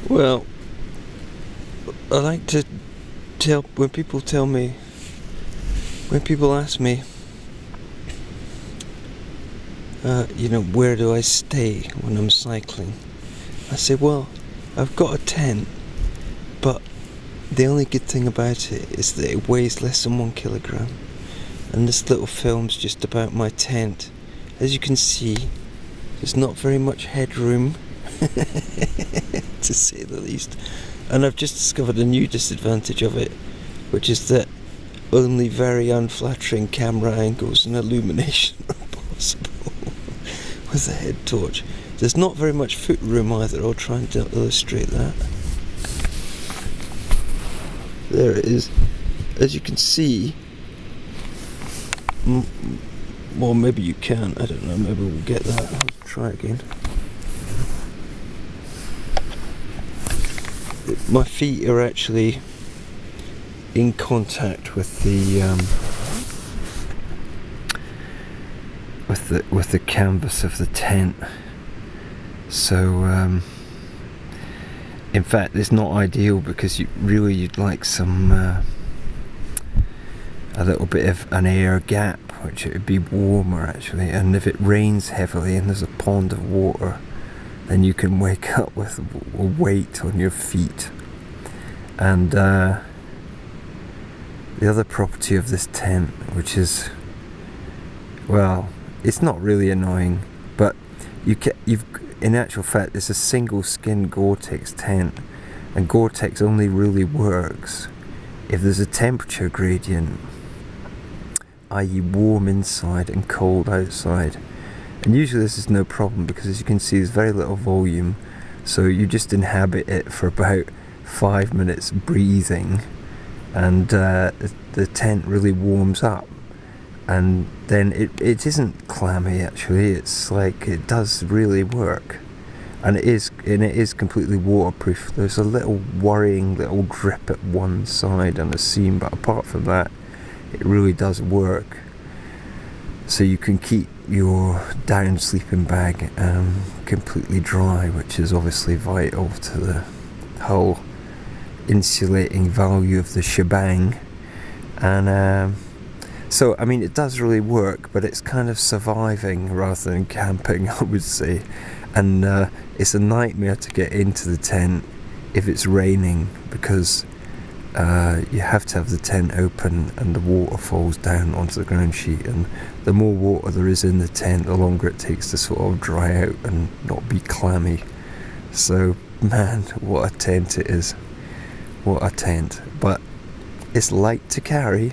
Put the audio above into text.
Well, I like to tell, when people ask me, where do I stay when I'm cycling? I say, well, I've got a tent, but the only good thing about it is that it weighs less than 1 kilogram. And this little film's just about my tent. As you can see, there's not very much headroom, to say the least. And I've just discovered a new disadvantage of it, which is that only very unflattering camera angles and illumination are possible with a head torch. There's not very much foot room either. I'll try and illustrate that. There it is. As you can see, well, maybe you can, I don't know, maybe we'll get that. I'll try again. My feet are actually in contact with the canvas of the tent, so in fact it's not ideal, because you'd like some a little bit of an air gap, which it would be warmer actually, and if it rains heavily and there's a pond of water, then you can wake up with a weight on your feet. And the other property of this tent, which is, well, it's not really annoying, but you've in actual fact, it's a single skin Gore-Tex tent, and Gore-Tex only really works if there's a temperature gradient, i.e. warm inside and cold outside. And usually this is no problem, because as you can see there's very little volume, so you just inhabit it for about 5 minutes breathing, and the tent really warms up, and then it isn't clammy actually, it's like it does really work, and it is completely waterproof. There's a little worrying little drip at one side on the seam, but apart from that it really does work. So you can keep your down sleeping bag completely dry, which is obviously vital to the whole insulating value of the shebang. And so I mean, it does really work, but it's kind of surviving rather than camping, I would say. And it's a nightmare to get into the tent if it's raining, because you have to have the tent open and the water falls down onto the ground sheet, and the more water there is in the tent, the longer it takes to sort of dry out and not be clammy. So man, what a tent it is. What a tent. But it's light to carry.